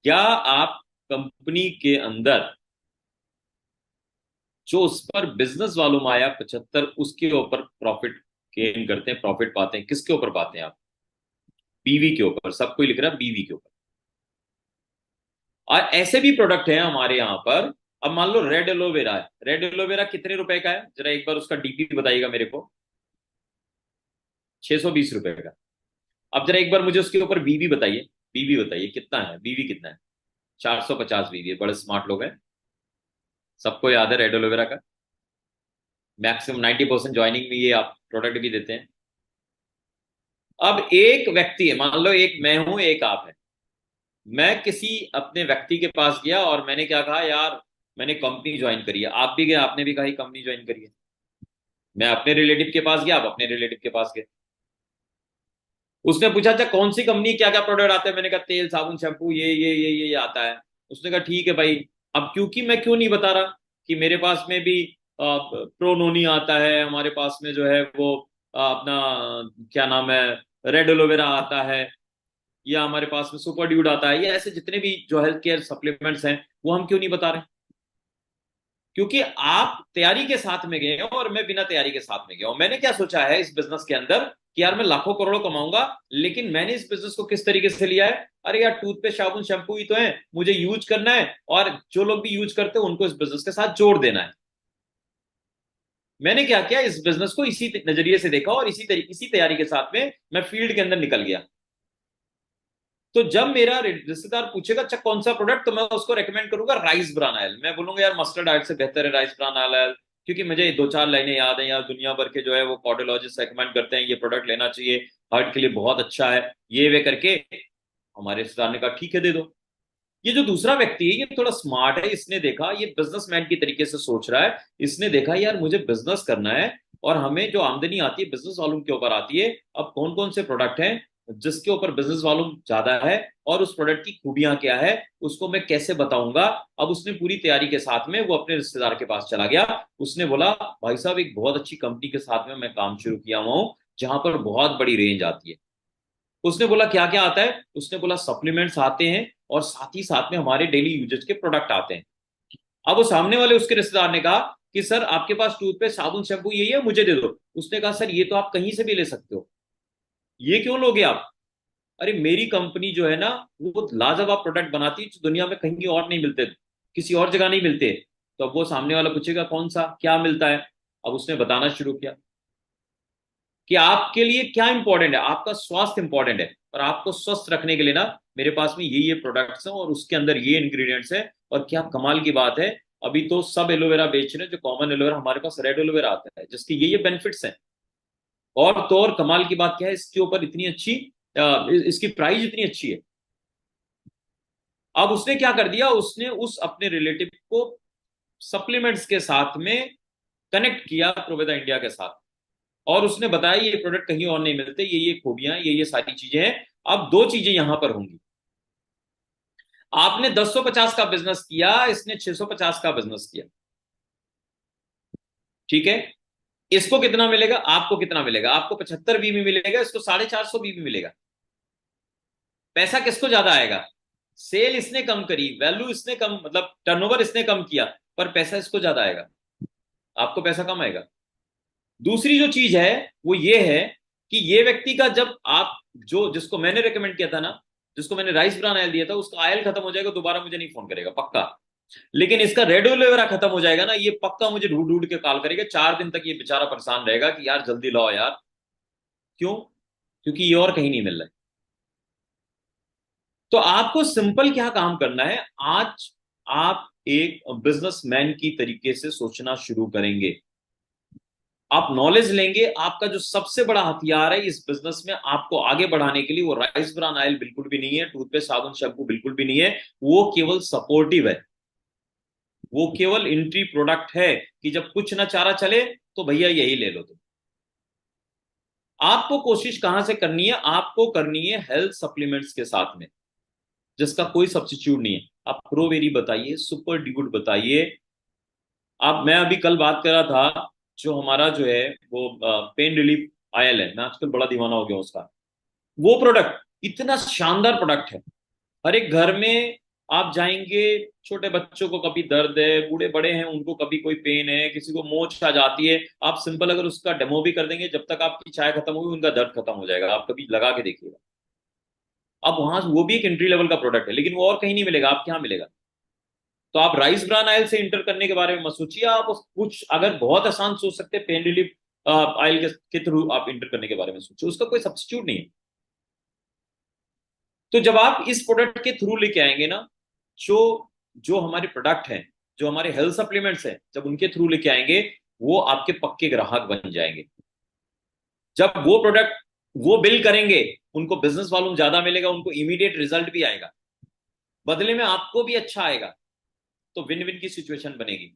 क्या आप कंपनी के अंदर जो उस पर बिजनेस वालों में आया 75, उसके ऊपर प्रॉफिट गेन करते हैं, प्रॉफिट पाते हैं? किसके ऊपर पाते हैं आप? बीवी के ऊपर। सब कोई लिख रहा है बीवी के ऊपर। और ऐसे भी प्रोडक्ट हैं हमारे यहाँ पर। अब मान लो रेड एलोवेरा है। रेड एलोवेरा कितने रुपए का है? जरा एक बार उसका डीपी बताइएगा मेरे को। 620 रुपए का। अब जरा एक बार मुझे उसके ऊपर बीवी बताइए। बीवी बताइए कितना है, बीवी कितना है? 450 बीवी है। बड़े स्मार्ट लोग हैं। सबको याद है रेड एलोवेरा का। मैक्सिमम 90% ज्वाइनिंग में ये आप प्रोडक्ट भी देते हैं। अब एक व्यक्ति है, मान लो एक मैं हूं, एक आप है। मैं किसी अपने व्यक्ति के पास गया और मैंने क्या कहा, यार मैंने कंपनी ज्वाइन करी है। आप भी गए, आपने भी कहा कंपनी ज्वाइन करी है। मैं अपने रिलेटिव के पास गया, आप अपने रिलेटिव के पास गए। उसने पूछा अच्छा कौन सी कंपनी, क्या क्या प्रोडक्ट आते हैं? मैंने कहा तेल साबुन शैम्पू ये आता है। उसने कहा ठीक है भाई। अब क्योंकि मैं क्यों नहीं बता रहा कि मेरे पास में भी प्रोनोनी आता है, हमारे पास में जो है वो अपना क्या नाम है, रेड एलोवेरा आता है, या हमारे पास में सुपर ड्यूड आता है, या ऐसे जितने भी जो हेल्थ केयर सप्लीमेंट्स हैं वो हम क्यों नहीं बता रहे? क्योंकि आप तैयारी के साथ में गए हो और मैं बिना तैयारी के साथ में गया हूं। मैंने क्या सोचा है इस बिजनेस के अंदर कि यार मैं लाखों करोड़ों कमाऊंगा। लेकिन मैंने इस बिजनेस को किस तरीके से लिया है, अरे यार टूथपेस्ट साबुन शैम्पू ही तो है, मुझे यूज करना है और जो लोग भी यूज करते हैं उनको इस बिजनेस के साथ जोड़ देना है। मैंने क्या किया, इस बिजनेस को इसी नजरिए से देखा और इसी तैयारी के साथ में मैं फील्ड के अंदर निकल गया। तो जब मेरा रिश्तेदार पूछेगा अच्छा कौन सा प्रोडक्ट, तो मैं उसको रेकमेंड करूंगा राइस ब्रान ऑयल। मैं बोलूंगा यार मस्टर्ड ऑयल से बेहतर है राइस ब्रान ऑयल। क्योंकि मुझे दो चार लाइनें याद है यार, दुनिया भर के जो है वो कार्डियोलॉजिस्ट रेकमेंड करते हैं ये प्रोडक्ट लेना चाहिए, हार्ट के लिए बहुत अच्छा है, ये वे करके। हमारे रिश्तेदार ने कहा ठीक है दे दो। ये जो दूसरा व्यक्ति है ये थोड़ा स्मार्ट है, इसने देखा ये बिजनेसमैन की तरीके से सोच रहा है। इसने देखा यार मुझे बिजनेस करना है और हमें जो आमदनी आती है बिजनेस वालों के ऊपर आती है। अब कौन कौन से प्रोडक्ट हैं जिसके ऊपर बिजनेस वालों ज्यादा है, और उस प्रोडक्ट की खूबियां क्या है, उसको मैं कैसे बताऊंगा। अब उसने पूरी तैयारी के साथ में वो अपने रिश्तेदार के पास चला गया। उसने बोला भाई साहब एक बहुत अच्छी कंपनी के साथ में मैं काम शुरू किया हुआ हूँ जहां पर बहुत बड़ी रेंज आती है। उसने बोला क्या क्या आता है? उसने बोला सप्लीमेंट्स आते हैं और साथ ही साथ में हमारे डेली यूजेस के प्रोडक्ट आते हैं। अब वो सामने वाले उसके रिश्तेदार ने कहा कि सर आपके पास टूथपेस्ट साबुन शैम्पू यही है, मुझे दे दो। उसने कहा सर ये तो आप कहीं से भी ले सकते हो, ये क्यों लोगे आप? अरे मेरी कंपनी जो है ना वो लाजवाब प्रोडक्ट बनाती है जो दुनिया में कहीं और नहीं मिलते, किसी और जगह नहीं मिलते। तो अब वो सामने वाला पूछेगा कौन सा क्या मिलता है। अब उसने बताना शुरू किया कि आपके लिए क्या इंपॉर्टेंट है, आपका स्वास्थ्य इंपॉर्टेंट है, और आपको स्वस्थ रखने के लिए ना मेरे पास में ये प्रोडक्ट्स हैं और उसके अंदर ये इंग्रेडिएंट्स हैं। और क्या कमाल की बात है, अभी तो सब एलोवेरा बेच रहे हैं, जो कॉमन एलोवेरा हमारे पास रेड एलोवेरा आता है जिसके ये बेनिफिट्स हैं। और तो और कमाल की बात क्या है, इसके ऊपर इतनी अच्छी इसकी प्राइस इतनी अच्छी है। अब उसने क्या कर दिया, उसने उस अपने रिलेटिव को सप्लीमेंट्स के साथ में कनेक्ट किया प्रोवेदा इंडिया के साथ। और उसने बताया ये प्रोडक्ट कहीं और नहीं मिलते, ये खूबियां, ये सारी चीजें हैं। अब दो चीजें यहां पर होंगी। आपने 1050 का बिजनेस किया, इसने 650 का बिजनेस किया। ठीक है। इसको कितना मिलेगा, आपको कितना मिलेगा? आपको 75 बीमी मिलेगा, इसको 450 बीमी मिलेगा। पैसा किसको ज्यादा आएगा? सेल इसने कम करी, वैल्यू इसने कम, मतलब टर्नओवर इसने कम किया, पर पैसा इसको ज्यादा आएगा। आपको पैसा कम आएगा। दूसरी जो चीज है वो ये है कि ये व्यक्ति का जब आप जो जिसको मैंने रेकमेंड किया था ना, जिसको मैंने राइस ब्रान आयल दिया था, उसका आयल खत्म हो जाएगा दोबारा मुझे नहीं फोन करेगा पक्का। लेकिन इसका रेड एलोवेरा खत्म हो जाएगा ना, ये पक्का मुझे ढूंढ ढूंढ के कॉल करेगा। 4 दिन तक ये बेचारा परेशान रहेगा कि यार जल्दी लाओ यार। क्यों? क्योंकि ये और कहीं नहीं मिल रहा है। तो आपको सिंपल क्या काम करना है आज, आप एक बिजनेसमैन की तरीके से सोचना शुरू करेंगे। आप नॉलेज लेंगे। आपका जो सबसे बड़ा हथियार है इस बिजनेस में आपको आगे बढ़ाने के लिए, वो राइस ब्रान ऑयल बिल्कुल भी नहीं है, टूथपेस्ट साबुन शैम्पू बिल्कुल भी नहीं है। वो केवल सपोर्टिव है। वो केवल एंट्री प्रोडक्ट है कि जब कुछ ना चारा चले तो भैया यही ले लो तुम। आपको कोशिश कहां से करनी है? आपको करनी है हेल्थ सप्लीमेंट्स के साथ में, जिसका कोई सब्स्टिट्यूट नहीं है। आप प्रोवेरी बताइए, सुपर ड्यूड बताइए। आप, मैं अभी कल बात कर रहा था, जो हमारा जो है वो पेन रिलीफ आयल है, मैं आजकल बड़ा दीवाना हो गया उसका। वो प्रोडक्ट इतना शानदार प्रोडक्ट है। हर एक घर में आप जाएंगे, छोटे बच्चों को कभी दर्द है, बूढ़े बड़े हैं उनको कभी कोई पेन है, किसी को मोच आ जाती है, आप सिंपल अगर उसका डेमो भी कर देंगे, जब तक आपकी चाय खत्म होगी उनका दर्द खत्म हो जाएगा, आप कभी लगा के देखिएगा। अब वहां वो भी एक एंट्री लेवल का प्रोडक्ट है, लेकिन वो और कहीं नहीं मिलेगा, आपके यहाँ मिलेगा। तो आप राइस ब्रान ऑयल से इंटर करने के बारे में मत सोचिए, आप कुछ अगर बहुत आसान सोच सकते हैं, पेन रिलीफ ऑयल के थ्रू आप इंटर करने के बारे में सोचिए, उसका कोई सब्स्टिट्यूट नहीं है। तो जब आप इस प्रोडक्ट के थ्रू लेके आएंगे ना, जो जो हमारे प्रोडक्ट हैं, जो हमारे हेल्थ सप्लीमेंट्स हैं, जब उनके थ्रू लेके आएंगे, वो आपके पक्के ग्राहक बन जाएंगे। जब वो प्रोडक्ट वो बिल करेंगे, उनको बिजनेस वॉल्यूम ज्यादा मिलेगा, उनको इमीडिएट रिजल्ट भी आएगा, बदले में आपको भी अच्छा आएगा। तो विन विन की सिचुएशन बनेगी,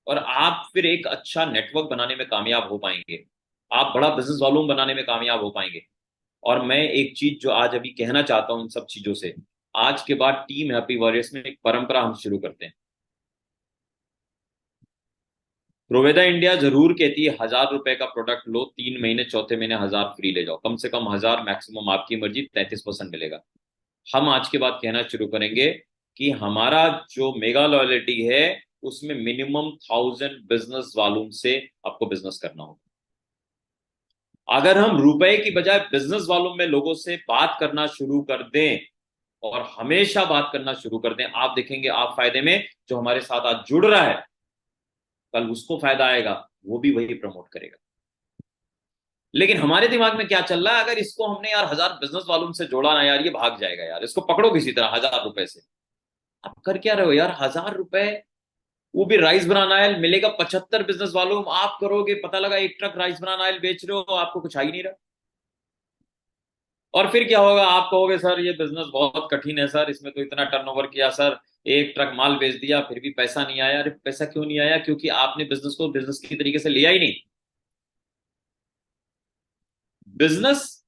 और आप फिर एक अच्छा नेटवर्क बनाने में कामयाब हो पाएंगे, आप बड़ा बिजनेस वॉल्यूम बनाने में कामयाब हो पाएंगे। और मैं एक चीज जो आज अभी कहना चाहता हूं इन सब चीजों से, आज के बाद टीम हैप्पी वॉरियर्स में एक परंपरा हम शुरू करते हैं। प्रोवेदा इंडिया जरूर कहती है 1,000 रुपए का प्रोडक्ट लो, 3 महीने, चौथे महीने 1,000 फ्री ले जाओ, कम से कम 1,000, मैक्सिमम आपकी मर्जी 33% मिलेगा। हम आज के बाद कहना शुरू करेंगे कि हमारा जो मेगा लॉयल्टी है, उसमें मिनिमम 1,000 बिजनेस वॉल्यूम से आपको बिजनेस करना होगा। अगर हम रुपए की बजाय बिजनेस वॉल्यूम में लोगों से बात करना शुरू कर दें, और हमेशा बात करना शुरू कर दें, आप देखेंगे आप फायदे में, जो हमारे साथ आज जुड़ रहा है कल उसको फायदा आएगा, वो भी वही प्रमोट करेगा। लेकिन हमारे दिमाग में क्या चल रहा है, अगर इसको हमने यार 1,000 बिजनेस वॉल्यूम से जोड़ा ना यार, ये भाग जाएगा यार, इसको पकड़ो किसी तरह 1,000 रुपए से। आप कर क्या रहे हो यार, 1,000 रुपए, वो भी राइस ब्रान ऑयल मिलेगा 75 बिजनेस वॉल्यूम, आप करोगे पता लगा 1 ट्रक राइस ब्रान ऑयल बेच रहे हो, आपको कुछ आ ही नहीं रहा। और फिर क्या होगा, आप कहोगे सर ये बिजनेस बहुत कठिन है सर, इसमें तो इतना टर्नओवर किया सर, 1 ट्रक माल बेच दिया फिर भी पैसा नहीं आया। अरे पैसा क्यों नहीं आया, क्योंकि आपने बिजनेस को बिजनेस की तरीके से लिया ही नहीं। बिजनेस,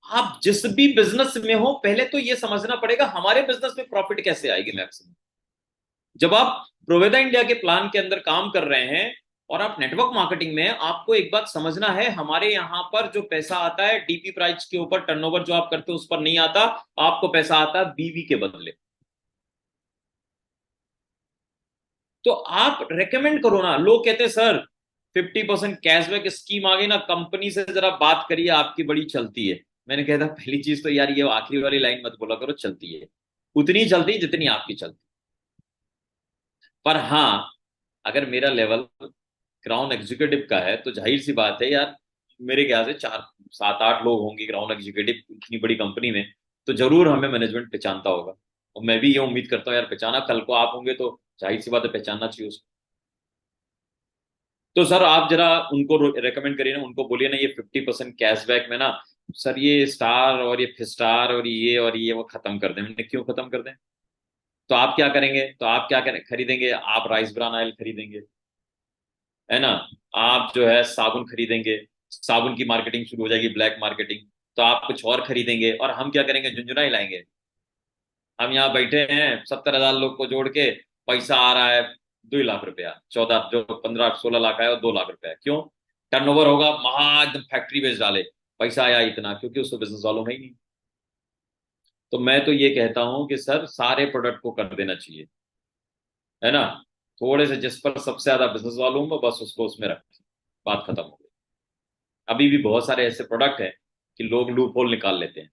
आप जिस भी बिजनेस में हो, पहले तो ये समझना पड़ेगा हमारे बिजनेस में प्रॉफिट कैसे आएगी मैक्सिमम। जब आप प्रोवेदा इंडिया के प्लान के अंदर काम कर रहे हैं और आप नेटवर्क मार्केटिंग में हैं, आपको एक बात समझना है, हमारे यहां पर जो पैसा आता है डीपी प्राइस के ऊपर, टर्नओवर जो आप करते हो उस पर नहीं आता, आपको पैसा आता है बीवी के बदले। तो आप रेकमेंड करो ना, लोग कहते हैं सर 50% कैशबैक स्कीम आ गई ना, कंपनी से जरा बात करिए आपकी बड़ी चलती है। मैंने कहा था पहली चीज तो यार ये आखिरी वाली लाइन मत बोला करो, चलती है उतनी चलती जितनी आपकी चलती। पर हाँ, अगर मेरा लेवल क्राउन एग्जीक्यूटिव का है तो जाहिर सी बात है यार, मेरे ख्याल से 4 7 8 लोग होंगे क्राउन एग्जीक्यूटिव इतनी बड़ी कंपनी में, तो जरूर हमें मैनेजमेंट पहचानता होगा। और मैं भी ये उम्मीद करता हूँ यार, पहचाना कल को आप होंगे तो जाहिर सी बात है पहचानना चाहिए उसको। तो सर आप जरा उनको रेकमेंड करिए ना, उनको बोलिए ना ये 50% कैशबैक में ना सर, ये स्टार और ये फिस्टार और ये वो खत्म कर दें। मैंने क्यों खत्म कर दें, तो आप क्या करेंगे, तो आप क्या करें, खरीदेंगे आप राइस ब्रान ऑयल खरीदेंगे, है ना, आप जो है साबुन खरीदेंगे, साबुन की मार्केटिंग शुरू हो जाएगी, ब्लैक मार्केटिंग। तो आप कुछ और खरीदेंगे, और हम क्या करेंगे, झुंझुना ही लाएंगे। हम यहाँ बैठे हैं 70,000 लोग को जोड़ के, पैसा आ रहा है 2 लाख रुपया, 14 जो 15 16 लाख आया, और 2 लाख रुपया, क्यों, टर्नओवर होगा महा एकदम फैक्ट्री बेच डाले, पैसा आया इतना, क्योंकि उसको बिजनेस वालों में ही नहीं। तो मैं तो ये कहता हूं कि सर सारे प्रोडक्ट को कर देना चाहिए, है ना, थोड़े से जिस पर सबसे ज्यादा बिजनेस वालों में, बस उसको उसमें रखें, बात खत्म हो गई। अभी भी बहुत सारे ऐसे प्रोडक्ट हैं कि लोग लूप होल निकाल लेते हैं।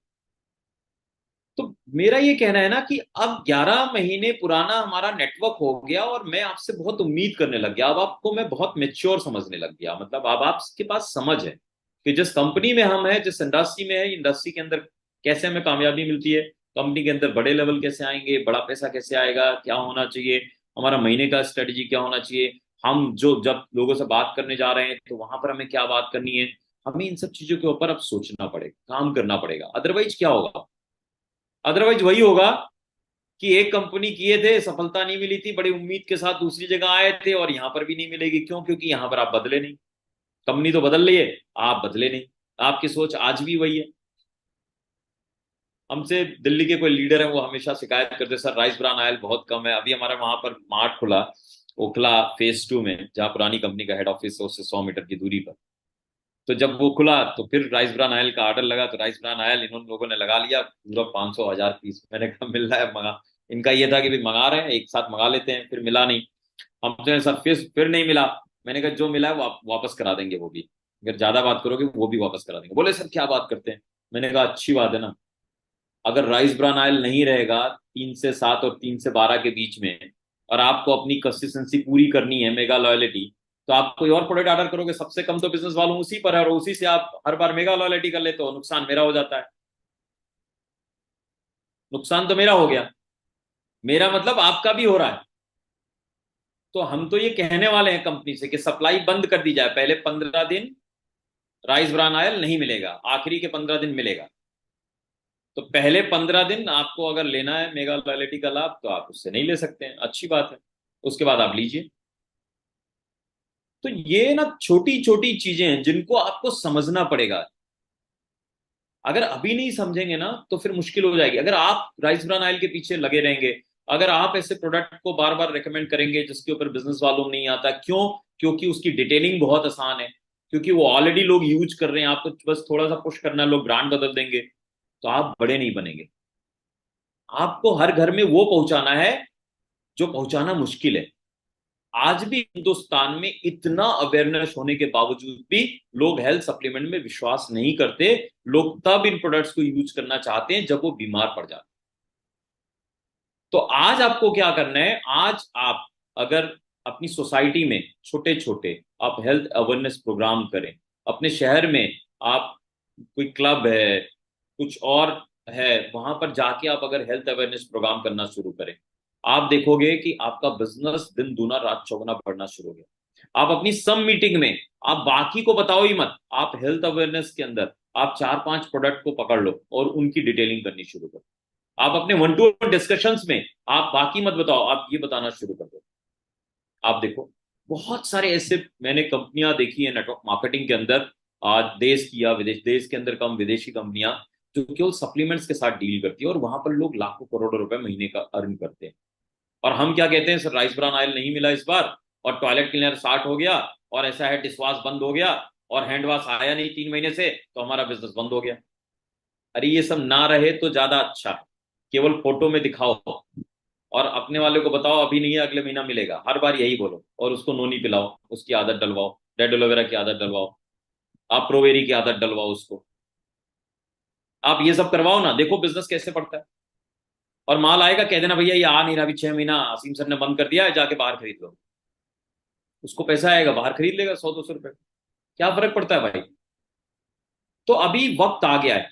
तो मेरा ये कहना है ना कि अब 11 महीने पुराना हमारा नेटवर्क हो गया, और मैं आपसे बहुत उम्मीद करने लग गया, अब आपको मैं बहुत मेच्योर समझने लग गया, मतलब अब आपके पास समझ है कि जिस कंपनी में हम हैं, जिस इंडस्ट्री में है, इंडस्ट्री के अंदर कैसे हमें कामयाबी मिलती है, कंपनी के अंदर बड़े लेवल कैसे आएंगे, बड़ा पैसा कैसे आएगा, क्या होना चाहिए, हमारा महीने का स्ट्रेटजी क्या होना चाहिए, हम जो जब लोगों से बात करने जा रहे हैं तो वहां पर हमें क्या बात करनी है, हमें इन सब चीजों के ऊपर अब सोचना पड़ेगा, काम करना पड़ेगा। अदरवाइज क्या होगा, अदरवाइज वही होगा कि एक कंपनी किए थे, सफलता नहीं मिली थी, बड़ी उम्मीद के साथ दूसरी जगह आए थे, और यहां पर भी नहीं मिलेगी, क्यों, क्योंकि यहां पर आप बदले नहीं, कंपनी तो बदल रही है, आप बदले नहीं, आपकी सोच आज भी वही है। हमसे दिल्ली के कोई लीडर है, वो हमेशा शिकायत करते सर राइस ब्रान ऑयल बहुत कम है। अभी हमारे वहां पर मार्ट खुला ओखला फेज 2 में, जहां पुरानी कंपनी का हेड ऑफिस है, उससे 100 मीटर की दूरी पर। तो जब वो खुला तो फिर राइस ब्रान ऑयल का ऑर्डर लगा, तो राइस ब्रान ऑयल इन लोगों ने लगा लिया पूरा 500 1000 पीस। मैंने कहा मिल रहा है, मंगा इनका ये था कि भाई मंगा रहे हैं एक साथ मंगा लेते हैं, फिर मिला नहीं। हमसे सर फिर नहीं मिला। मैंने कहा जो मिला है वो वापस करा देंगे, वो भी अगर ज्यादा बात करोगे वो भी वापस करा देंगे। बोले सर क्या बात करते हैं। मैंने कहा अच्छी बात है ना, अगर राइस ब्रान ऑयल नहीं रहेगा 3 से 7 और 3 से 12 के बीच में, और आपको अपनी कंसिस्टेंसी पूरी करनी है, मेगा लॉयलिटी, तो आप कोई और प्रोडक्ट ऑर्डर करोगे, सबसे कम तो बिजनेस वालों उसी पर है, और उसी से आप हर बार मेगा लॉयलिटी कर लेते हो, नुकसान मेरा हो जाता है। नुकसान तो मेरा हो गया, मेरा मतलब आपका भी हो रहा है। तो हम तो ये कहने वाले हैं कंपनी से कि सप्लाई बंद कर दी जाए, पहले 15 दिन राइस ब्रान ऑयल नहीं मिलेगा, आखिरी के 15 दिन मिलेगा। तो पहले 15 दिन आपको अगर लेना है मेगा लॉयल्टी का लाभ तो आप उससे नहीं ले सकते हैं, अच्छी बात है, उसके बाद आप लीजिए। तो ये ना छोटी छोटी चीजें हैं जिनको आपको समझना पड़ेगा। अगर अभी नहीं समझेंगे ना तो फिर मुश्किल हो जाएगी। अगर आप राइस ब्रान ऑयल के पीछे लगे रहेंगे, अगर आप ऐसे प्रोडक्ट को बार बार रेकमेंड करेंगे जिसके ऊपर बिजनेस वालों को नहीं आता, क्यों? क्योंकि उसकी डिटेलिंग बहुत आसान है, क्योंकि वो ऑलरेडी लोग यूज कर रहे हैं, आपको बस थोड़ा सा पुश करना है, लोग ब्रांड बदल देंगे, तो आप बड़े नहीं बनेंगे। आपको हर घर में वो पहुंचाना है जो पहुंचाना मुश्किल है। आज भी हिंदुस्तान में इतना अवेयरनेस होने के बावजूद भी लोग हेल्थ सप्लीमेंट में विश्वास नहीं करते। लोग तब इन प्रोडक्ट्स को यूज करना चाहते हैं जब वो बीमार पड़ जाते। तो आज आपको क्या करना है, आज आप अगर अपनी सोसाइटी में छोटे छोटे आप हेल्थ अवेयरनेस प्रोग्राम करें, अपने शहर में आप कोई क्लब है, कुछ और है, वहां पर जाके आप अगर हेल्थ अवेयरनेस प्रोग्राम करना शुरू करें, आप देखोगे कि आपका बिजनेस दिन दूना रात चौगुना बढ़ना शुरू हो गया। आप अपनी सब मीटिंग में आप बाकी को बताओ ही मत, आप हेल्थ अवेयरनेस के अंदर आप 4-5 प्रोडक्ट को पकड़ लो और उनकी डिटेलिंग करनी शुरू करो। आप अपने 1-to-1 डिस्कशंस में आप बाकी मत बताओ, आप ये बताना शुरू कर दो। आप देखो बहुत सारे ऐसे मैंने कंपनियां देखी है नेटवर्क मार्केटिंग के अंदर, आज देश की या विदेश, देश के अंदर कम विदेशी कंपनियां, जो केवल सप्लीमेंट्स के साथ डील करती है, और वहां पर लोग लाखों करोड़ों रुपए महीने का अर्न करते हैं। और हम क्या कहते हैं, सर राइस ब्रान ऑयल नहीं मिला इस बार, और टॉयलेट क्लीनर स्टार्ट हो गया, और ऐसा है डिश वॉश बंद हो गया, और हैंड वॉश आया नहीं 3 महीने से, तो हमारा बिजनेस बंद हो गया। अरे ये सब ना रहे तो ज्यादा अच्छा है। केवल फोटो में दिखाओ और अपने वाले को बताओ अभी नहीं है अगले महीना मिलेगा, हर बार यही बोलो, और उसको नोनी पिलाओ, उसकी आदत डलवाओ, रेड एलोवेरा की आदत डलवाओ, आप प्रोवेरी की आदत डलवाओ उसको। आप ये सब करवाओ ना, देखो बिजनेस कैसे बढ़ता है। और माल आएगा कह देना भैया ये आ नहीं रहा, अभी 6 महीना असीम सर ने बंद कर दिया है, जाके बाहर खरीद लो। उसको पैसा आएगा, बाहर खरीद लेगा 100-200 रुपए, क्या फर्क पड़ता है भाई। तो अभी वक्त आ गया है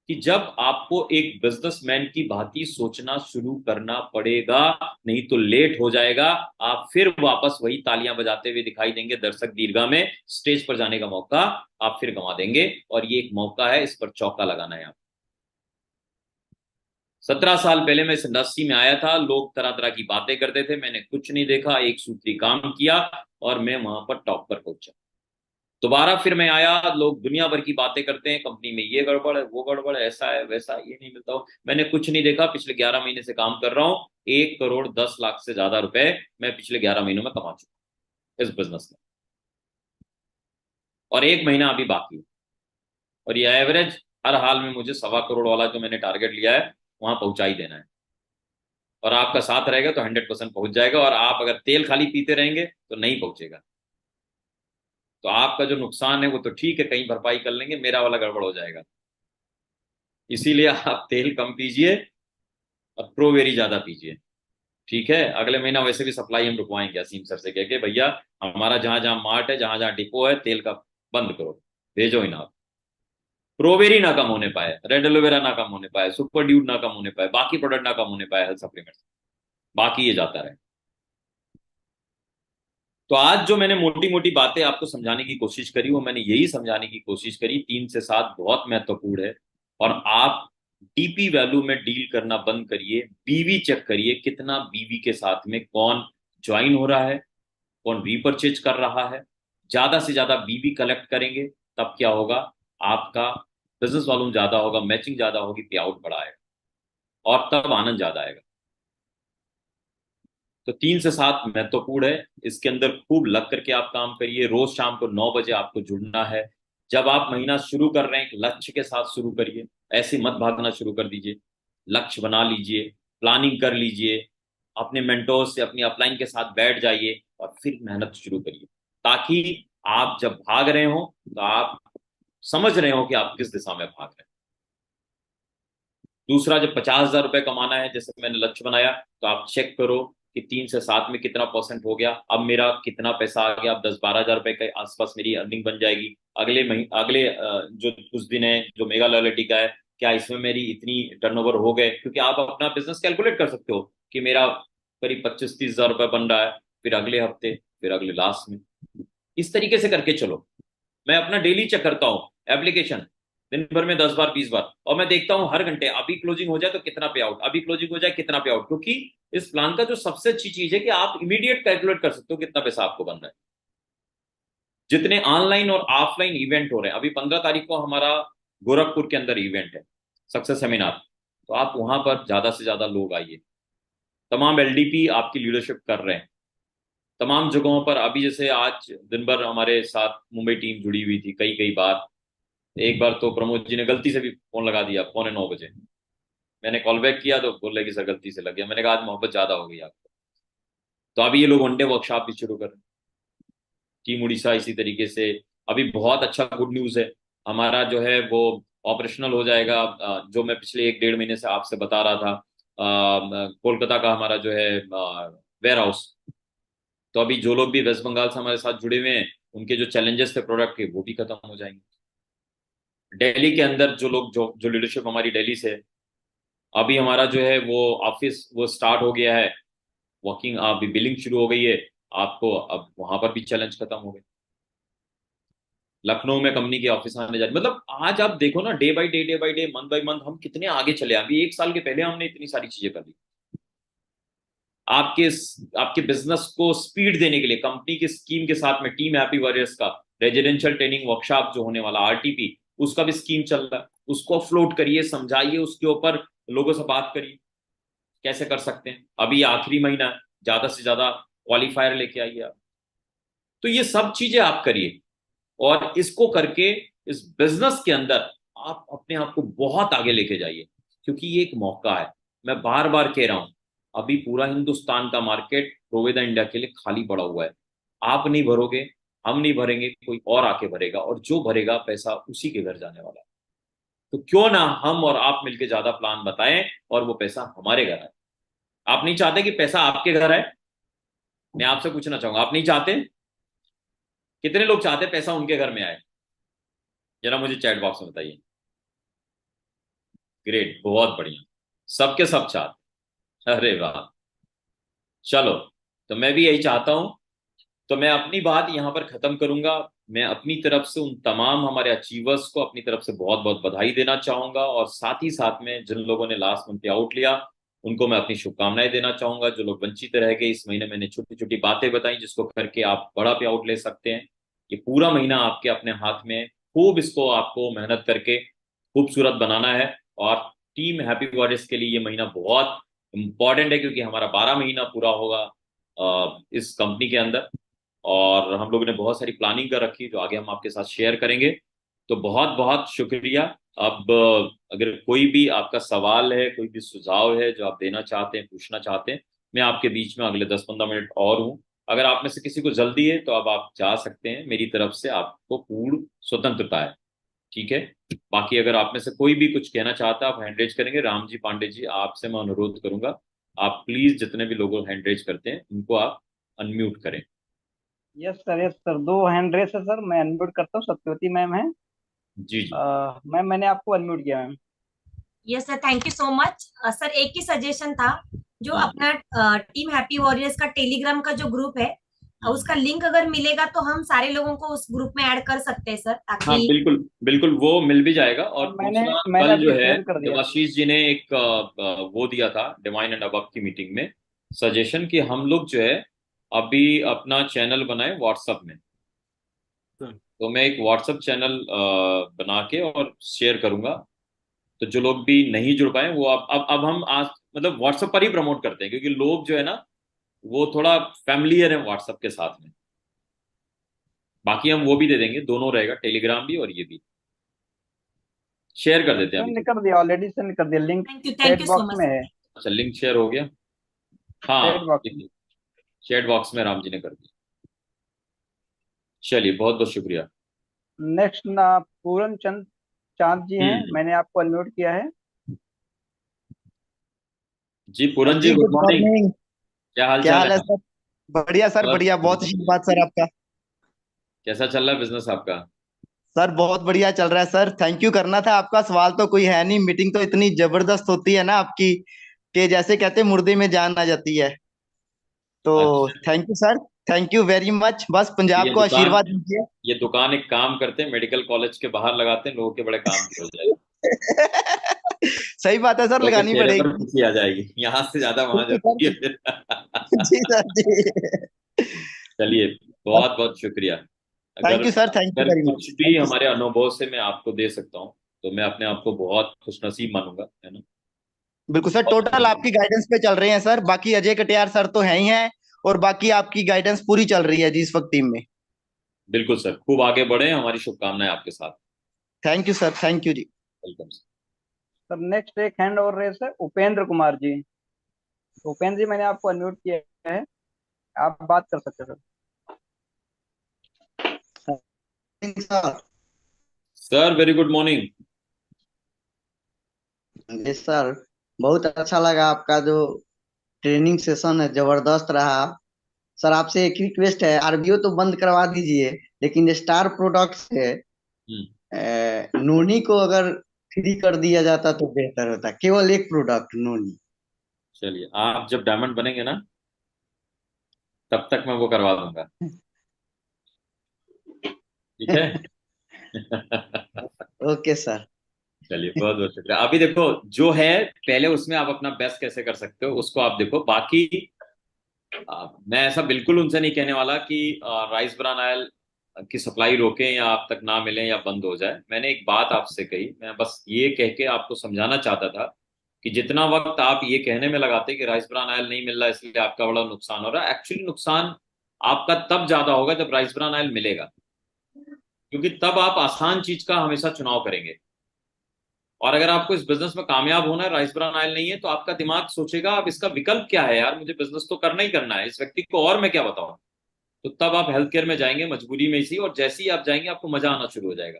कि जब आपको एक बिजनेसमैन की भांति सोचना शुरू करना पड़ेगा, नहीं तो लेट हो जाएगा। आप फिर वापस वही तालियां बजाते हुए दिखाई देंगे दर्शक दीर्घा में, स्टेज पर जाने का मौका आप फिर गंवा देंगे। और ये एक मौका है, इस पर चौका लगाना है आप। 17 साल पहले मैं इस इंडस्ट्री में आया था, लोग तरह तरह की बातें करते थे, मैंने कुछ नहीं देखा, एक सूत्री काम किया और मैं वहां पर टॉप पर पहुंचा। दोबारा फिर मैं आया, लोग दुनिया भर की बातें करते हैं, कंपनी में ये गड़बड़ है, वो गड़बड़ है, ऐसा है वैसा है, ये नहीं मिलता हो। मैंने कुछ नहीं देखा, पिछले 11 महीने से काम कर रहा हूँ, 1 करोड़ 10 लाख से ज्यादा रुपए मैं पिछले 11 महीनों में कमा चुका हूँ इस बिजनेस में, और 1 महीना अभी बाकी है। और ये एवरेज हर हाल में मुझे 1.25 करोड़ वाला जो मैंने टारगेट लिया है वहां पहुंचा ही देना है। और आपका साथ रहेगा तो 100% पहुंच जाएगा, और आप अगर तेल खाली पीते रहेंगे तो नहीं पहुंचेगा। तो आपका जो नुकसान है वो तो ठीक है, कहीं भरपाई कर लेंगे, मेरा वाला गड़बड़ हो जाएगा। इसीलिए आप तेल कम पीजिए और प्रोवेरी ज्यादा पीजिए। ठीक है, अगले महीना वैसे भी सप्लाई हम रुकवाएंगे असीम सर से कह के, भैया हमारा जहां जहां मार्ट है, जहां जहां डिपो है, तेल का बंद करो, भेजो ही ना। प्रोवेरी ना कम होने पाए, रेड एलोवेरा ना कम होने पाए, सुपर ड्यूड ना कम होने पाए, बाकी प्रोडक्ट ना कम होने पाए हेल्थ सप्लीमेंट, बाकी ये जाता रहे। तो आज जो मैंने मोटी मोटी बातें आपको समझाने की कोशिश करी, वो मैंने यही समझाने की कोशिश करी 3 से 7 बहुत महत्वपूर्ण है। और आप डीपी वैल्यू में डील करना बंद करिए, बीवी चेक करिए कितना बीवी के साथ में कौन ज्वाइन हो रहा है, कौन रीपरचेज कर रहा है। ज्यादा से ज्यादा बीवी कलेक्ट करेंगे, तब क्या होगा, आपका बिजनेस वॉल्यूम ज्यादा होगा, मैचिंग ज्यादा होगी, पे आउट बढ़ा आएगा, और तब आनंद ज्यादा आएगा। तो 3 से 7 महत्वपूर्ण है, इसके अंदर खूब लग करके आप काम करिए। रोज शाम को 9 बजे आपको जुड़ना है। जब आप महीना शुरू कर रहे हैं एक लक्ष्य के साथ शुरू करिए, ऐसे मत भागना शुरू कर दीजिए, लक्ष्य बना लीजिए। प्लानिंग कर लीजिए, अपने मेंटोर से अपनी अपलाइन के साथ बैठ जाइए और फिर मेहनत शुरू करिए, ताकि आप जब भाग रहे हो तो आप समझ रहे हो कि आप किस दिशा में भाग रहे हैं। दूसरा, जब 50,000 रुपए कमाना है, जैसे मैंने लक्ष्य बनाया, तो आप चेक करो कि 3 से 7 में कितना परसेंट हो गया, अब मेरा कितना पैसा आ गया, अब 10-12 हजार रुपए के आसपास मेरी अर्निंग बन जाएगी। अगले महीने, अगले जो कुछ दिन है जो मेगा लॉयल्टी का है, क्या इसमें मेरी इतनी टर्नओवर हो गए, क्योंकि आप अपना बिजनेस कैलकुलेट कर सकते हो कि मेरा करीब 25-30 हजार रुपए बन रहा है, फिर अगले हफ्ते, फिर अगले लास्ट में, इस तरीके से करके चलो। मैं अपना डेली चेक करता हूँ एप्लीकेशन, दिन भर में 10 बार 20 बार, और मैं देखता हूँ हर घंटे अभी क्लोजिंग हो जाए तो कितना पे आउट, अभी क्लोजिंग हो जाए कितना पे आउट, क्योंकि इस प्लान का जो सबसे अच्छी चीज है कि आप इमीडिएट कैलकुलेट कर सकते हो कितना पैसा आपको बन रहा है। जितने ऑनलाइन और ऑफलाइन इवेंट हो रहे हैं, अभी 15 तारीख को हमारा गोरखपुर के अंदर इवेंट है, सक्सेस सेमिनार, तो आप वहां पर ज्यादा से ज्यादा लोग आइए। तमाम एलडीपी आपकी लीडरशिप कर रहे हैं तमाम जगहों पर। अभी जैसे आज दिन भर हमारे साथ मुंबई टीम जुड़ी हुई थी कई कई बार। एक बार तो प्रमोद जी ने गलती से भी फोन लगा दिया 8:45 बजे, मैंने कॉल बैक किया तो बोल रहे कि सर गलती से लग गया। मैंने कहा आज मोहब्बत ज्यादा हो गई आपको। तो अभी ये लोग वनडे वर्कशॉप भी शुरू कर रहे हैं, टीम उड़ीसा इसी तरीके से। अभी बहुत अच्छा गुड न्यूज है, हमारा जो है वो ऑपरेशनल हो जाएगा, जो मैं पिछले 1-1.5 महीने से आपसे बता रहा था, कोलकाता का हमारा जो है वेयर हाउस। तो अभी जो लोग भी वेस्ट बंगाल से हमारे साथ जुड़े हुए हैं, उनके जो चैलेंजेस थे प्रोडक्ट के, वो भी खत्म हो जाएंगे। दिल्ली के अंदर जो लोग, जो लीडरशिप हमारी दिल्ली से, अभी हमारा जो है वो ऑफिस वो स्टार्ट हो गया है, वर्किंग, अभी बिलिंग शुरू हो गई है आपको, अब वहां पर भी चैलेंज खत्म हो गए। लखनऊ में कंपनी के ऑफिस आने जा रहे, मतलब आज आप देखो ना, day by day, month by month हम कितने आगे चले। अभी 1 साल के पहले हमने इतनी सारी चीजें कर दी। आपके आपके बिजनेस को स्पीड देने के लिए कंपनी की स्कीम के साथ में टीम हैप्पी वॉरियर्स का रेजिडेंशियल ट्रेनिंग वर्कशॉप जो होने वाला आरटीपी, उसका भी स्कीम चल रहा है। उसको फ्लोट करिए, समझाइए, उसके ऊपर लोगों से बात करिए कैसे कर सकते हैं। अभी आखिरी महीना है, ज्यादा से ज्यादा क्वालिफायर लेके आइए आप। तो ये सब चीजें आप करिए, और इसको करके इस बिजनेस के अंदर आप अपने आप को बहुत आगे लेके जाइए, क्योंकि ये एक मौका है। मैं बार बार कह रहा हूं, अभी पूरा हिंदुस्तान का मार्केट प्रोवेदा इंडिया के लिए खाली पड़ा हुआ है। आप नहीं भरोगे, हम नहीं भरेंगे, कोई और आके भरेगा, और जो भरेगा पैसा उसी के घर जाने वाला है। तो क्यों ना हम और आप मिलके ज्यादा प्लान बताएं और वो पैसा हमारे घर आए। आप नहीं चाहते कि पैसा आपके घर आए? मैं आपसे पूछना चाहूंगा, आप नहीं चाहते? कितने लोग चाहते पैसा उनके घर में आए? जरा मुझे चैट बॉक्स में बताइए। ग्रेट, बहुत बढ़िया, सबके सब चाहते। अरे वाह, चलो, तो मैं भी यही चाहता हूं। तो मैं अपनी बात यहाँ पर खत्म करूंगा। मैं अपनी तरफ से उन तमाम हमारे अचीवर्स को अपनी तरफ से बहुत बहुत बधाई देना चाहूंगा, और साथ ही साथ में जिन लोगों ने लास्ट मंथ पे आउट लिया, उनको मैं अपनी शुभकामनाएं देना चाहूंगा। जो लोग वंचित रह गए, इस महीने मैंने छोटी छोटी बातें बताई जिसको करके आप बड़ा पे आउट ले सकते हैं। ये पूरा महीना आपके अपने हाथ में है, खूब इसको आपको मेहनत करके खूबसूरत बनाना है। और टीम हैप्पी वॉरियर्स के लिए ये महीना बहुत इंपॉर्टेंट है, क्योंकि हमारा 12 महीना पूरा होगा इस कंपनी के अंदर, और हम लोगों ने बहुत सारी प्लानिंग कर रखी जो आगे हम आपके साथ शेयर करेंगे। तो बहुत बहुत शुक्रिया। अब अगर कोई भी आपका सवाल है, कोई भी सुझाव है जो आप देना चाहते हैं, पूछना चाहते हैं, मैं आपके बीच में अगले 10-15 मिनट और हूँ। अगर आप में से किसी को जल्दी है तो अब आप जा सकते हैं, मेरी तरफ से आपको पूर्ण स्वतंत्रता है। ठीक है? बाकी अगर आप में से कोई भी कुछ कहना चाहता है, आप हैंड रेज करेंगे। राम जी, पांडे जी, आपसे मैं अनुरोध करूंगा, आप प्लीज जितने भी लोग हैंड रेज करते हैं उनको आप अनम्यूट करें। यस सर, यस सर, दो हैंड रेस है सर, मैं अनम्यूट करता हूँ। सत्यवती मैम है। जी जी। मैम मैंने आपको अनम्यूट किया ma'am. Yes sir, thank you so much. Sir एक ही सजेशन था, जो हाँ अपना टीम हैप्पी वॉरियर्स का टेलीग्राम का जो ग्रुप है, उसका लिंक अगर मिलेगा तो हम सारे लोगों को उस ग्रुप में ऐड कर सकते हैं सर, हाँ, ताकि। बिल्कुल बिल्कुल, वो मिल भी जाएगा। और मैंने दूसरा, मैंने कल जो अभी है शेयर कर दिया। देवाशीष जी ने एक वो दिया था डिवाइन एंड अबव की मीटिंग में सजेशन, कि हम लोग जो है अभी अपना चैनल बनाए व्हाट्सएप में। तो मैं एक व्हाट्सएप चैनल बना के और शेयर करूंगा। तो जो लोग भी नहीं जुड़ पाए वो अब हम आज मतलब व्हाट्सएप पर ही प्रमोट करते हैं, क्योंकि लोग जो है ना, वो थोड़ा फैमिलियर है व्हाट्सएप के साथ में। बाकी हम वो भी दे देंगे, दोनों रहेगा, टेलीग्राम भी और ये भी शेयर कर देते हैं अभी सेंड तो। कर दिया, ऑलरेडी सेंड कर दिया, link thank chat you so box much में सर। है। अच्छा, लिंक शेयर हो गया। हाँ चैट बॉक्स में। देखिए, चैट बॉक्स में राम जी ने कर दिया। चलिए, बहुत बहुत शुक्रिया। नेक्स्ट ना पूरन चंद चांद जी हैं, हम्म। मैंने आपको अनम्यूट किया है। जी पूरन जी, जी गुड गुड मॉर्निंग। मॉर्निंग। क्या हाल क्या चाल हाल है है? सर? बढ़िया सर, बस बढ़िया, बहुत बढ़िया बढ़िया। आशीर्वाद सर आपका। कैसा चल रहा है बिजनेस आपका? सर बहुत बढ़िया चल रहा है सर, थैंक यू करना था। आपका सवाल तो कोई है नहीं, मीटिंग तो इतनी जबरदस्त होती है ना आपकी कि जैसे कहते हैं मुर्दे में जान आ जाती है। तो अच्छा। Thank you sir, thank you very much. बस पंजाब ये को दुकान आशीर्वाद दीजिए। ये दुकान एक काम करते हैं, मेडिकल कॉलेज के बाहर लगाते हैं, लोगों के बड़े काम की हो जाएगी। सही बात है सर, लोगों के लगानी चेहरे पर पड़ेगी। खुशी आ जाएगी, यहाँ से ज्यादा वहां ठीक है जरूरी है सर। फिर। जी सर जी। चलिए, बहुत बहुत शुक्रिया। अगर thank you sir, thank you अगर वेरी मच, कुछ भी थैंक यू। हमारे अनुभव से मैं आपको दे सकता हूँ, तो मैं अपने आप को बहुत खुशनसीब मानूंगा, है ना। बिल्कुल सर, टोटल आपकी गाइडेंस पे चल रहे हैं सर, बाकी अजय कटियार सर तो है ही हैं। और बाकी आपकी गाइडेंस पूरी चल रही है जी इस वक्त टीम में। बिल्कुल सर, खूब आगे बढ़े, हमारी शुभकामनाएं आपके साथ। Thank you sir, thank you जी। Welcome sir. सर नेक्स्ट एक हैंड और रेस है उपेंद्र कुमार जी। उपेंद्र जी, मैंने आपको अनम्यूट किया है, आप बात कर सकते हैं sir sir very good morning. जी सर, बहुत अच्छा लगा आपका जो ट्रेनिंग सेशन है, जबरदस्त रहा। सर आपसे एक रिक्वेस्ट है, आरबीओ तो बंद करवा दीजिए, लेकिन स्टार प्रोडक्ट्स है हम्म। नोनी को अगर फ्री कर दिया जाता तो बेहतर होता, केवल एक प्रोडक्ट नोनी। चलिए, आप जब डायमंड बनेंगे ना, तब तक मैं वो करवा दूंगा। ठीक है। Okay sir. चलिए, बहुत बहुत शुक्रिया। अभी देखो, जो है पहले उसमें आप अपना बेस्ट कैसे कर सकते हो उसको आप देखो। बाकी मैं ऐसा बिल्कुल उनसे नहीं कहने वाला कि राइस ब्रान ऑयल की सप्लाई रोकें या आप तक ना मिले या बंद हो जाए। मैंने एक बात आपसे कही, मैं बस ये कह के आपको समझाना चाहता था कि जितना वक्त आप ये कहने में लगाते कि राइस ब्रान ऑयल नहीं मिल रहा इसलिए आपका बड़ा नुकसान हो रहा है, एक्चुअली नुकसान आपका तब ज्यादा होगा जब राइस ब्रान ऑयल मिलेगा, क्योंकि तब आप आसान चीज का हमेशा चुनाव करेंगे। और अगर आपको इस बिजनेस में कामयाब होना है, राइस ब्रान ऑयल नहीं है, तो आपका दिमाग सोचेगा अब इसका विकल्प क्या है यार, मुझे बिजनेस तो करना ही करना है, इस व्यक्ति को और मैं क्या बताऊं। तो तब आप हेल्थ केयर में जाएंगे मजबूरी में, इसी और जैसे ही आप जाएंगे आपको मजा आना शुरू हो जाएगा।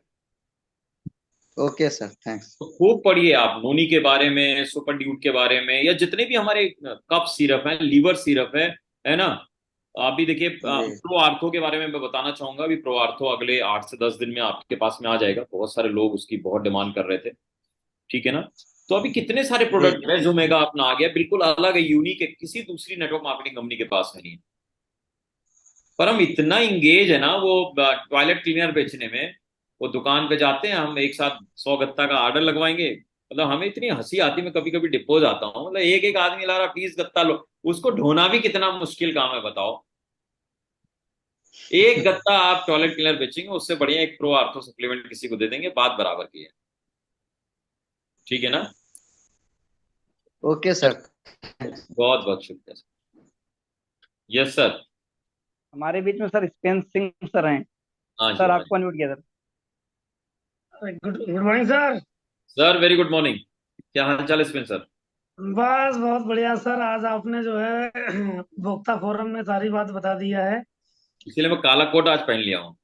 Okay sir, thanks. तो खूब पढ़िए आप नोनी के बारे में, सुपर ड्यूट के बारे में, या जितने भी हमारे कफ सिरप है, लीवर सिरप है ना। अभी देखिए, जी प्रो आर्थो के बारे में मैं बताना चाहूंगा। अभी प्रो आर्थो अगले 8 से 10 दिन में आपके पास में आ जाएगा, बहुत सारे लोग उसकी बहुत डिमांड कर रहे थे। ठीक है ना। तो अभी कितने सारे जी प्रोडक्ट है, जोमेगा अपना आ गया, बिल्कुल अलग है, यूनिक है, किसी दूसरी नेटवर्क मार्केटिंग कंपनी के पास में नहीं है। पर हम इतना इंगेज है ना वो टॉयलेट क्लीनर बेचने में। वो दुकान पे जाते हैं, हम एक साथ 100 गत्ता का ऑर्डर लगवाएंगे, मतलब हमें इतनी हंसी आती, मैं कभी कभी डिपो जाता हूँ, मतलब एक एक आदमी ला रहा 20 गत्ता लो। उसको ढोना भी कितना मुश्किल काम है बताओ। एक गत्ता आप टॉयलेट क्लीनर बेचेंगे, उससे बढ़िया एक प्रो आर्थो सप्लीमेंट किसी को दे देंगे, बात बराबर की है। ठीक है ना। Okay sir. बहुत बहुत शुक्रिया सर। Yes sir. हमारे बीच में सर स्पेन सिंह सर हैं। हाँ जी, सर हाँ जी। आपको अनम्यूट किया sir. Good good morning sir. Sir very good morning. क्या हाल चाल है इसमें सर? बस बहुत बढ़िया सर, आज आपने जो है भोक्ता फोरम में सारी बात बता दिया है। इसीलिए मैं काला कोट आज पहन लिया हूँ।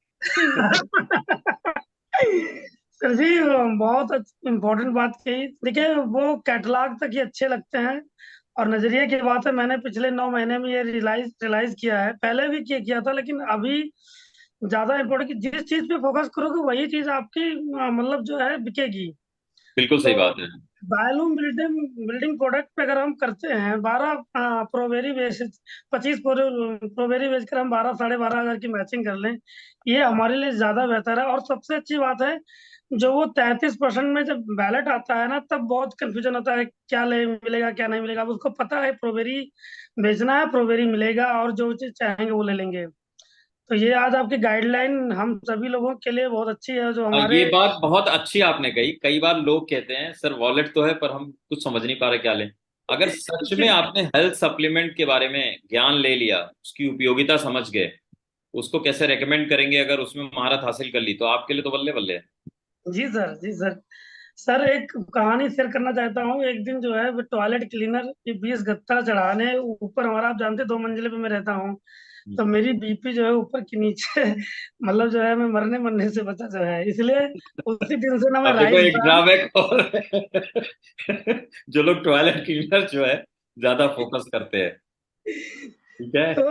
सर जी, बहुत इम्पोर्टेंट बात कही। देखिए, वो कैटलॉग तक ही अच्छे लगते हैं और नजरिए की बात है। मैंने पिछले 9 महीने में ये रियलाइज किया है, पहले भी किया था, लेकिन अभी ज्यादा इम्पोर्टेंट कि जिस चीज पे फोकस करोगे वही चीज आपकी मतलब जो है बिकेगी। बिल्कुल तो सही बात है। वॉल्यूम बिल्डिंग बिल्डिंग प्रोडक्ट पे अगर हम करते हैं 12 प्रोवेरी बेच 25 प्रोवेरी बेचकर हम 12 साढ़े 12 हजार की मैचिंग कर लें, ये हमारे लिए ज्यादा बेहतर है। और सबसे अच्छी बात है, जो वो 33% में जब बैलेट आता है ना, तब बहुत कंफ्यूजन होता है, क्या ले मिलेगा क्या नहीं मिलेगा। अब उसको पता है प्रोवेरी बेचना है, प्रोवेरी मिलेगा, और जो चीज चाहेंगे वो ले लेंगे। तो ये आज आपकी गाइडलाइन हम सभी लोगों के लिए बहुत अच्छी है, जो ये हमारे। बात बहुत अच्छी आपने कही। कई बार लोग कहते हैं सर वॉलेट तो है पर हम कुछ समझ नहीं पा रहे क्या लें। अगर सच में आपने हेल्थ सप्लीमेंट के बारे में ज्ञान ले लिया, उसकी उपयोगिता समझ गए, उसको कैसे रेकमेंड करेंगे, अगर उसमें महारत हासिल कर ली, तो आपके लिए तो बल्ले बल्ले है। जी सर, जी सर। सर एक कहानी शेयर करना चाहता हूँ। एक दिन जो है वो टॉयलेट क्लीनर ये 20 गत्ता चढ़ाने ऊपर, हमारा आप जानते 2 मंजिले पे मैं रहता हूँ, तो मेरी बीपी जो है ऊपर की नीचे मतलब जो है मैं मरने मरने से बचा जो है, इसलिए उसी दिन से ना मैं अब देखो राइस एक ड्रॉबैक और जो लोग टॉयलेट क्लीनर जो है ज्यादा फोकस करते हैं, ठीक है। तो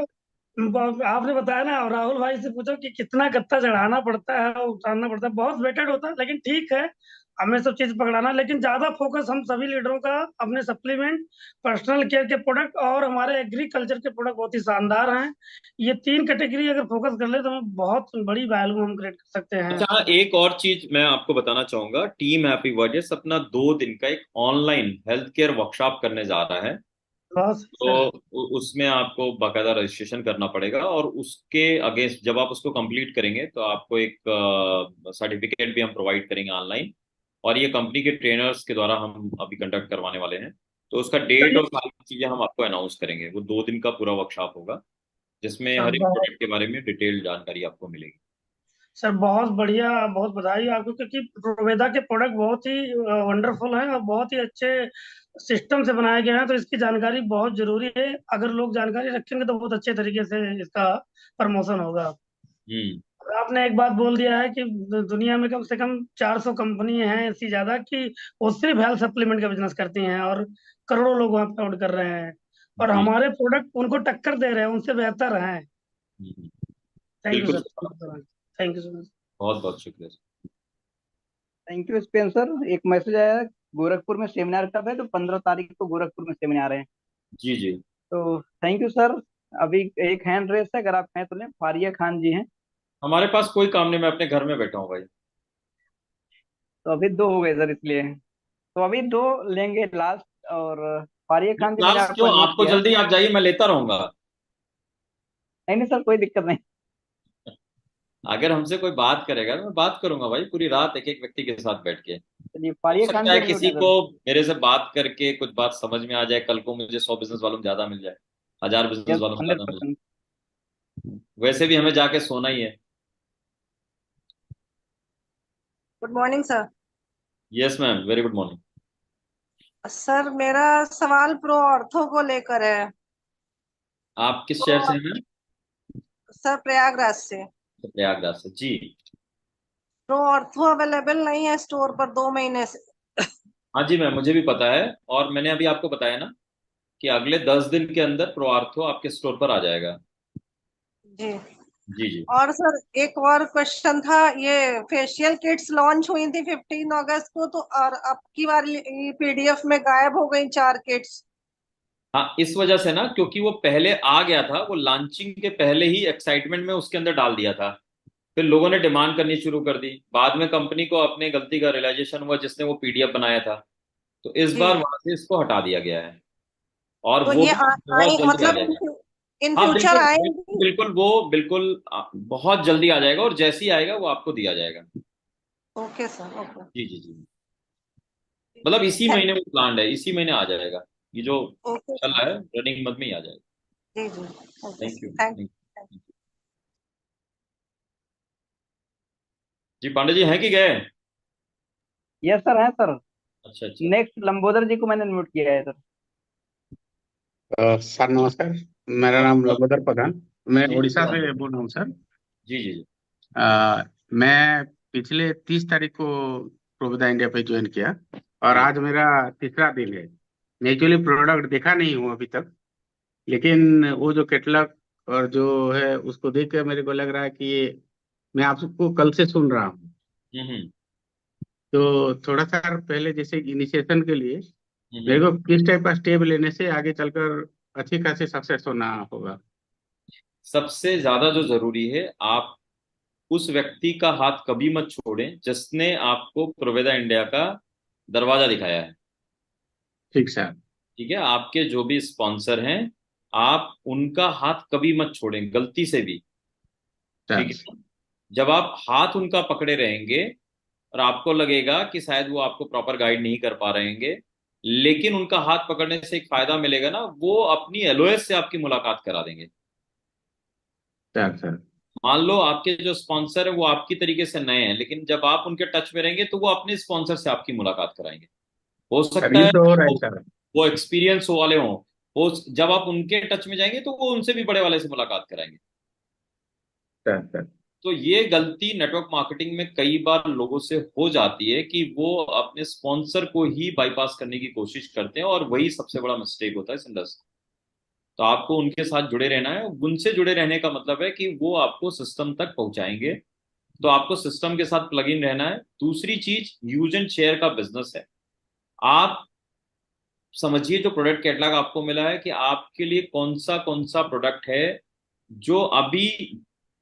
आपने बताया ना, राहुल भाई से पूछो कि कितना गत्ता चढ़ाना पड़ता है और उतारना पड़ता है, बहुत वेटेड होता है, लेकिन ठीक है हमें सब चीज पकड़ाना, लेकिन ज्यादा फोकस हम सभी लीडरों का अपने सप्लीमेंट, पर्सनल केयर के प्रोडक्ट और हमारे एग्रीकल्चर के प्रोडक्ट बहुत ही शानदार हैं। ये 3 कैटेगरी अगर फोकस कर ले तो हम बहुत बड़ी वैल्यू हम क्रिएट कर सकते हैं। अच्छा हाँ, एक और चीज मैं आपको बताना चाहूंगा, टीम हैप्पी वर्जेस अपना 2 दिन का एक ऑनलाइन हेल्थ केयर वर्कशॉप करने जा रहा है। बस तो सर। उसमें आपको बाकायदा रजिस्ट्रेशन करना पड़ेगा, और उसके अगेंस्ट जब आप उसको कंप्लीट करेंगे तो आपको एक सर्टिफिकेट भी हम प्रोवाइड करेंगे ऑनलाइन, और ये कंपनी के ट्रेनर्स के द्वारा हम अभी कंडक्ट करवाने वाले हैं। तो उसका डेट और सारी चीजें हम आपको अनाउंस करेंगे। वो 2 दिन का पूरा वर्कशॉप होगा, जिसमें सर हर एक प्रोडक्ट के बारे में डिटेल जानकारी आपको मिलेगी। सर बहुत बढ़िया, बहुत बधाई आपको, क्योंकि प्रोवेदा के प्रोडक्ट बहुत ही वंडरफुल हैं और बहुत ही अच्छे सिस्टम से बनाए गए हैं, तो इसकी जानकारी बहुत जरूरी है। अगर लोग जानकारी रखेंगे तो बहुत अच्छे तरीके से इसका प्रमोशन होगा। हम्म। और आपने एक बात बोल दिया है कि दुनिया में कम से कम 400 कंपनी हैं ऐसी ज्यादा कि वो सिर्फ हेल्थ सप्लीमेंट का बिजनेस करती हैं, और करोड़ों लोग वहाँ पे ऑर्डर कर रहे हैं, और जी। हमारे प्रोडक्ट उनको टक्कर दे रहे हैं, उनसे बेहतर हैं। हम्म, थैंक यू बिल्कुल। Sir, thank you so much. बहुत बहुत शुक्रिया। Thank you Spencer. एक मैसेज आया है, गोरखपुर में सेमिनार कब है? तो 15 तारीख को गोरखपुर में सेमिनार है। जी जी। तो थैंक यू सर। अभी एक हैंड रेस है, अगर आप हैं तो लें। फारिया खान जी हैं। हमारे पास कोई काम नहीं, मैं अपने घर में बैठा हूँ भाई। तो अभी दो हो गए सर, इसलिए तो अभी दो लेंगे लास्ट। और फारिया खान जी मैंने क्लास आपको क्यों, नोट आपको किया है। जल्दी, आप जाइए, मैं लेता रहूंगा। नहीं नहीं सर, कोई दिक्कत नहीं। अगर हमसे कोई बात करेगा तो मैं बात करूंगा भाई, पूरी रात एक एक व्यक्ति के साथ बैठ के। चलिए, हो फारिया खान सकता जी है अब म्यूट किसी है को सर। मेरे से बात करके कुछ बात समझ में आ जाए, कल को मुझे 100 बिजनेस वालों में ज्यादा मिल जाए, 1000 बिजनेस यस, वालों में ज्यादा मिल 100%। जाए। वैसे भी हमें जाके सोना ही है। Good morning sir. Yes ma'am, very good morning. Sir मेरा सवाल प्रो ऑर्थो को लेकर है। आप किस शहर से तो हैं मैम? सर प्रयागराज से। प्रयागराज से जी। प्रो ऑर्थो अवेलेबल नहीं है स्टोर पर 2 महीने से। हाँ जी मैम, मुझे भी पता है, और मैंने अभी आपको बताया ना कि अगले 10 दिन के अंदर प्रोआर्थो आपके स्टोर पर आ जाएगा। जी। जी जी। और सर एक और क्वेश्चन था, ये फेशियल किट्स लॉन्च हुई थी 15 अगस्त को, तो और अब की बार पीडीएफ में गायब हो गई 4 किट्स। हाँ, इस वजह से ना, क्योंकि वो पहले आ गया था, वो लॉन्चिंग के पहले ही एक्साइटमेंट में उसके अंदर डाल दिया था। फिर लोगों ने डिमांड करनी शुरू कर दी, बाद में कंपनी को अपनी गलती का रियलाइजेशन हुआ, जिसने वो पीडीएफ बनाया था। तो इस जी। बार वहां से इसको हटा दिया गया है, और तो वो ये भी बहुत आई जल्दी आ मतलब जाएगा। इन हाँ फ्यूचर बिल्कुल बिल्कुल आएंगी। बिल्कुल, वो बिल्कुल बहुत जल्दी आ जाएगा, और जैसे ही आएगा वो आपको दिया जाएगा। Okay sir, okay. जी जी जी। मतलब इसी थैंक महीने वो प्लान है, इसी महीने आ जाएगा। ये जो ओके चल सर। रहा है रनिंग मंथ में ही आ जाएगा। जी जी। Okay thank sir, you. Thank. जी पांडे जी हैं कि गए? यस सर, है सर। अच्छा अच्छा। नेक्स्ट लंबोदर जी को मैंने नोट किया है सर। सर नमस्कार। मेरा नाम नमस्कार। लंबोदर प्रधान। मैं जी उड़ीसा जी से बोल रहा हूँ सर। जी जी। मैं पिछले 30 तारीख को प्रोविदा इंडिया पे ज्वाइन किया, और जी आज मेरा तीसरा दिन है। मैं एक्चुअली प्रोडक्ट देखा नहीं हूँ अभी तक, लेकिन वो जो कैटलॉग और जो है उसको देख कर मेरे को लग रहा है कि ये मैं आपको कल से सुन रहा हूँ। हम्म तो थोड़ा सा पहले जैसे इनिशिएशन के लिए मेरे हम्म। को किस टाइप का स्टेप लेने से आगे चलकर अच्छी खासी सक्सेस होना होगा। सबसे ज्यादा जो जरूरी है, आप उस व्यक्ति का हाथ कभी मत छोड़ें जिसने आपको प्रोवेदा इंडिया का दरवाजा दिखाया है। ठीक सर। ठीक है, आपके जो भी स्पॉन्सर हैं, आप उनका हाथ कभी मत छोड़ें गलती से भी। ठीक सर। है ना? जब आप हाथ उनका पकड़े रहेंगे और आपको लगेगा कि शायद वो आपको प्रॉपर गाइड नहीं कर पा रहेंगे, लेकिन उनका हाथ पकड़ने से एक फायदा मिलेगा ना, वो अपनी एलओएस से आपकी मुलाकात करा देंगे। सर। मान लो आपके जो स्पॉन्सर है वो आपकी तरीके से नए हैं, लेकिन जब आप उनके टच में रहेंगे तो वो अपने स्पॉन्सर से आपकी मुलाकात कराएंगे। हो सर सकता ये है तो हो रहा है सर। वो एक्सपीरियंस वाले हों, वो जब आप उनके टच में जाएंगे तो वो उनसे भी बड़े वाले से मुलाकात कराएंगे। सर तो ये गलती नेटवर्क मार्केटिंग में कई बार लोगों से हो जाती है कि वो अपने स्पॉन्सर को ही बाईपास करने की कोशिश करते हैं, और वही सबसे बड़ा मिस्टेक होता है इस इंडस्ट्री। तो आपको उनके साथ जुड़े रहना है। उनसे जुड़े रहने का मतलब है कि वो आपको सिस्टम तक पहुंचाएंगे, तो आपको सिस्टम के साथ प्लग इन रहना है। दूसरी चीज, यूज एंड शेयर का बिजनेस है। आप समझिए जो प्रोडक्ट कैटलॉग आपको मिला है कि आपके लिए कौन सा प्रोडक्ट है जो अभी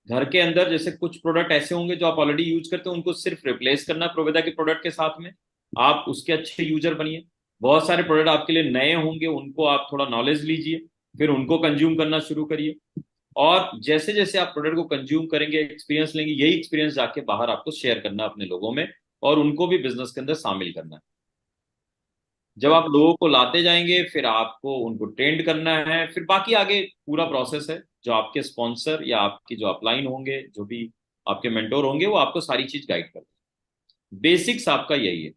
घर के अंदर, जैसे कुछ प्रोडक्ट ऐसे होंगे जो आप ऑलरेडी यूज करते हैं, उनको सिर्फ रिप्लेस करना प्रोविदा के प्रोडक्ट के साथ में, आप उसके अच्छे यूजर बनिए। बहुत सारे प्रोडक्ट आपके लिए नए होंगे, उनको आप थोड़ा नॉलेज लीजिए, फिर उनको कंज्यूम करना शुरू करिए। और जैसे जैसे आप प्रोडक्ट को कंज्यूम करेंगे, एक्सपीरियंस लेंगे, यही एक्सपीरियंस जाके बाहर आपको शेयर करना अपने लोगों में, और उनको भी बिजनेस के अंदर शामिल करना है। जब आप लोगों को लाते जाएंगे, फिर आपको उनको ट्रेंड करना है, फिर बाकी आगे पूरा प्रोसेस है। जो आपके स्पॉन्सर या आपकी जो अपलाइन होंगे, जो भी आपके मेंटोर होंगे, वो आपको सारी चीज गाइड करते हैं। बेसिक्स आपका यही है।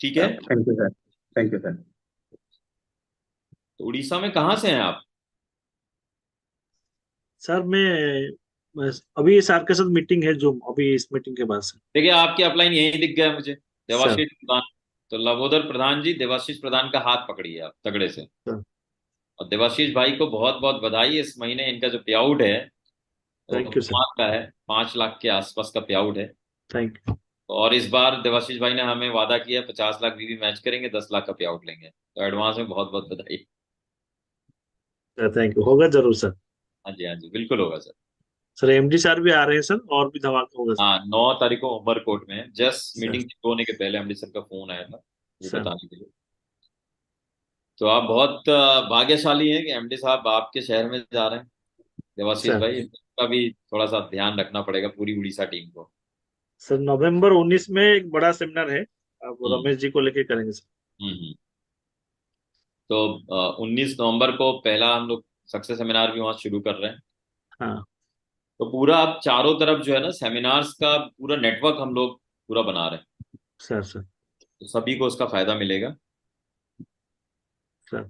ठीक है। Thank you sir. Thank you sir. तो उड़ीसा में कहाँ से हैं आप? सर मैं अभी सर के साथ मीटिंग है, जो अभी इस मीटिंग के बाद से। देखिए आपके अपलाइन यही दिख गया मुझे, सर देवाशीष प्रधान। तो लवोदर प्रधान जी, देवाशीष प्रधान का हाथ पकड़िए आप तगड़े से। सर और देवाशीष भाई को बहुत बहुत बधाई। इस महीने इनका जो पे आउट है वो थैंक यू सर। कमाल का है, 5 लाख के आसपास का पे आउट है। थैंक यू और इस बार देवाशीष भाई ने हमें वादा किया 50 लाख बीवी मैच करेंगे, 10 लाख का पे आउट लेंगे। तो एडवांस में बहुत बहुत बधाई। सर। थैंक यू, होगा जरूर सर। हाँ जी, हाँ जी, बिल्कुल होगा सर। सर एमडी सर भी आ रहे हैं सर, और भी धमाका होगा सर। हाँ, 9 तारीख को उमरकोट में है। जस्ट सर मीटिंग होने के पहले एमडी सर का फोन आया था वो सर बताने के लिए। तो आप बहुत भाग्यशाली हैं कि एमडी साहब आपके शहर में जा रहे हैं। देवाशीष सर भाई, इसका भी थोड़ा सा ध्यान रखना पड़ेगा पूरी उड़ीसा टीम को। सर नवंबर 19 में एक बड़ा सेमिनार है, अब हम्म, रमेश जी को लेके करेंगे सर। हम्म। तो 19 नवंबर को पहला हम लोग सक्सेस सेमिनार भी वहाँ शुरू कर रहे हैं। हाँ तो पूरा आप चारों तरफ जो है ना, सेमिनार्स का पूरा नेटवर्क हम लोग पूरा बना रहे हैं। सर। सर तो सभी को उसका फायदा मिलेगा। सर